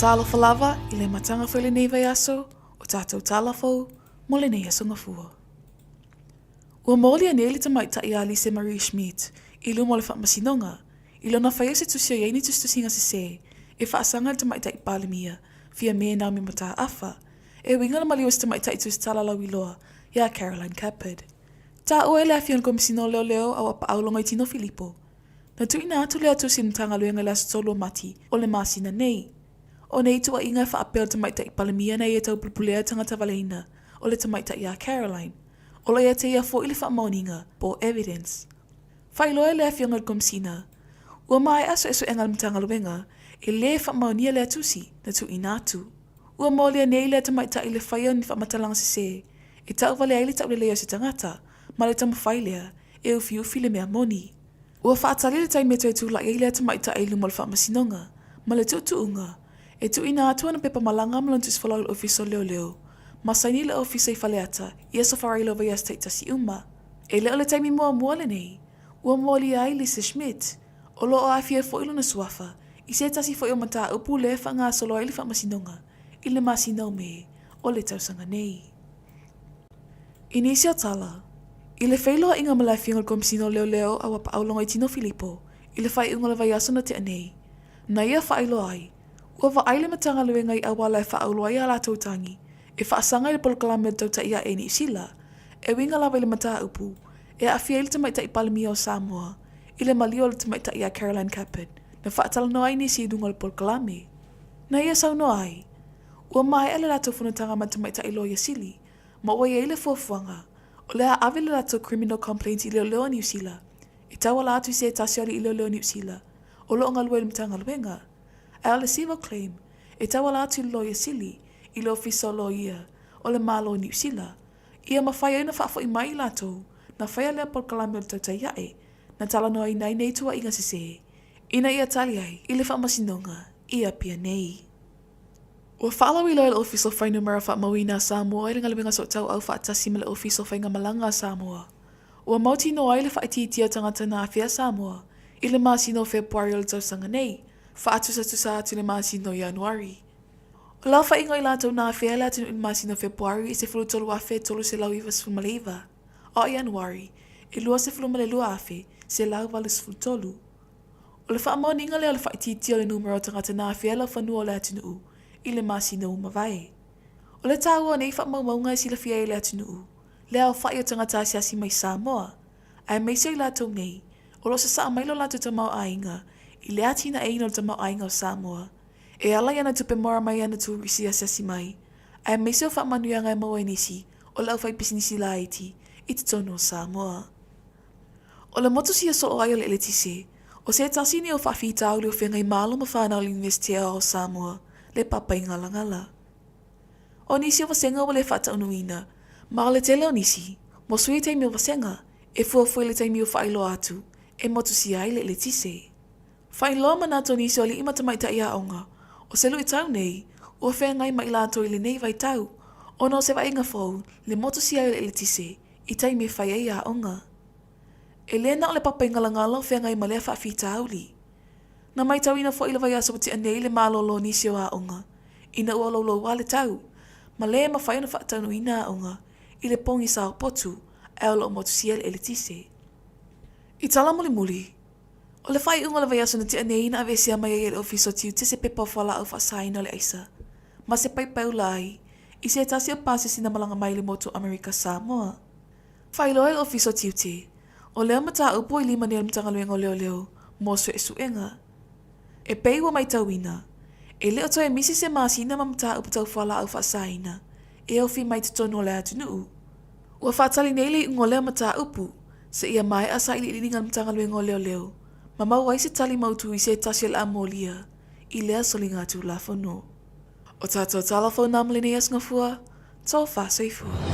Talo falava I le matanga whele nei vai aso, o tātou tala fou, mo le nei Aso Gafua. Ua mōli a neili tamai ta I a Lise Marie Schmidt, I lumo le whaamasinonga, I lona whaia se tusio yeini tustusinga se se, e whaasanga le tamai ta I palimia, fia me Naomi mata afa, e winga na maliwas tamai ta I tus tala lau iloa, ya Caroline Capid. Ta ua ele afion komisino leo leo au apa aulonga I tino Filipo. Na tu ina atu le atu sin tanga luenga le asotolo mati, o le masina nei. O nei tua inga wha apel tamaita I palimia na I e tau pulpulea tangata waleina, o le tamaita I a Caroline. O le te ia fo ili wha maoninga, po evidence. Whailoa le awhionga komsina. Ua mai aso esu engal mtanga luenga, e le wha maonia le atusi, na tu inatu. Ua maulia nei le tamaita I le whaia ni wha matalanga se, e tau wale aili tau le leo se tangata, ma le tamu whailea, e ufi le mea moni. Ua wha atali le taime tu e tu la le tamaita I lumo le wha masinonga, ma le tuunga, e tu ina atua na pepa malanga mlontus whalau le ofiso leo leo. Masaini le ofisa I whaleata, I eso wharailo vai as teita si uma. E leo le taimi mua le nei. Ua mōli ai Lise Schmidt. O lo o awhia fo ilo na suafa. I se tasi fo I o mata upu le whanga solo ai le whamasinonga. I le masinau me. O le tausanga nei. Inisio tala. I le whailoa inga malawhianga komsino leo leo a wapa aulonga I tino Filipo. I le whai unga le vai aso na te anei. Na ia whailo ai. Ua wa aile matanga luenga I awa lai whaauloa I ala tautangi. E whaasanga I le polokalame tau ta ia e ni sila. E winga lawa I le mataa upu. E awhia I le tamaita I palimia o Samoa. I le malio le tamaita I a Caroline Capid. Na whaatala no ai ni si dunga le polokalame. Na ia sau no ai. Ua mai ele lato funatanga ma tamaita I loia sili. Ma ua ia I le fuafuanga. O lea ave le lato criminal complaints I leo leo New Zealand. E tawa la atu I se tasiori I leo leo New Zealand. O loo ngalua I le matanga luenga. A le civil claim, e tawa la atu loia sili, I le ofisa o loia, o le malo New Zealand. Ia mawhaia ina whaafo I mai lato, na whaia lea polkalame o le tautai iae, na tala noa I nai nei tua inga sese. Ina ia tali ai, I le whaamasinonga, ia pia nei. Ua whaalau I loa le ofisa o whainu mara whaamawina Samoa, I le ngaluenga so tau au whaatasi ma le ofisa o whainga malanga Samoa. Ua mauti noa I le whaititia tangata na awhia Samoa, I le masino Februari o le tausanga nei, Whaatusa atu le masino Januari. O lau whainga I lātou nā whea le atu in masino Februari I se fulu tolu awhe tolu se lau iwa sifulu maleiva. O Januari, I lua se fulu male lua awhe se lau wale sifulu tolu. O le whaamaoninga leo le whaititi o le numero tangata nā whea lau whanua o le atu nuu I le masino umawai. O le tāua nei whaamaumaunga I sila whia I le atu nuu. Lea o whai o tangata asiasi mai Samoa. Ai meisio I lātou nei. O lo se saa mailo lātou tamau ainga. I le atina e ino tamau ainga o Samoa. E ala yana tupe mora mai ana tu risi asiasi mai. Ai meisio wha manuia ngai maua inisi o lau whai pisinisi la iti I te tono o Samoa. O le motu si so o ai o le eletise, o se tasini o whawhita au leo whengai malo ma whanau le Universitea o Samoa, le papa I ngala. O nisi o wasenga o le whata unuina, ma le tele o nisi, mo sui teimi o wasenga, e fuafue le teimi o whailo atu, e motu si ai le eletise. Whai loa manato nisi o li ima tamaita I a onga. O se lui tau nei, ua whea ngai mai lato I le nei vai tau. O no se wainga fau, le moto si ai le tise, I tai me whai ai a onga. E le na o le papa ingalangala o whea ngai ma lea whaafita auli. Na mai tau ina fo ila vai aso pati anei le malolo nisi o a onga. Ina ua lolo wale tau. Ma lea ma whai na whaatanu ina a onga. I le pongi sa o potu, e o lo moto si ai le tise. I tala muli. O le whai unga le vai aso na te anei na avesia mai ai le ofiso tiu te se pepa whala au whaasaina le aisa. Ma se pai lai, I se tasi o pase sina malanga mai le moto Amerika Samoa. Whai loa le ofiso tiu te, o lea mata upo I lima nea mtanga luenga o leo, mo sue suenga. E pei wa mai tauina, e leo toi misi se masina ma mata upo tau whala au whaasaina, e au fi mai tutono le atu nuu. Ua whaatali neile ungo lea mata upu, se ia mai asa ili ilinga mtanga luenga o leo. Ma mau ai se tali mautu I se tasi la amolia, I lea solinga tu la whano. O tātou tala fau nā mlene Aso Gafua, tō wha soifua.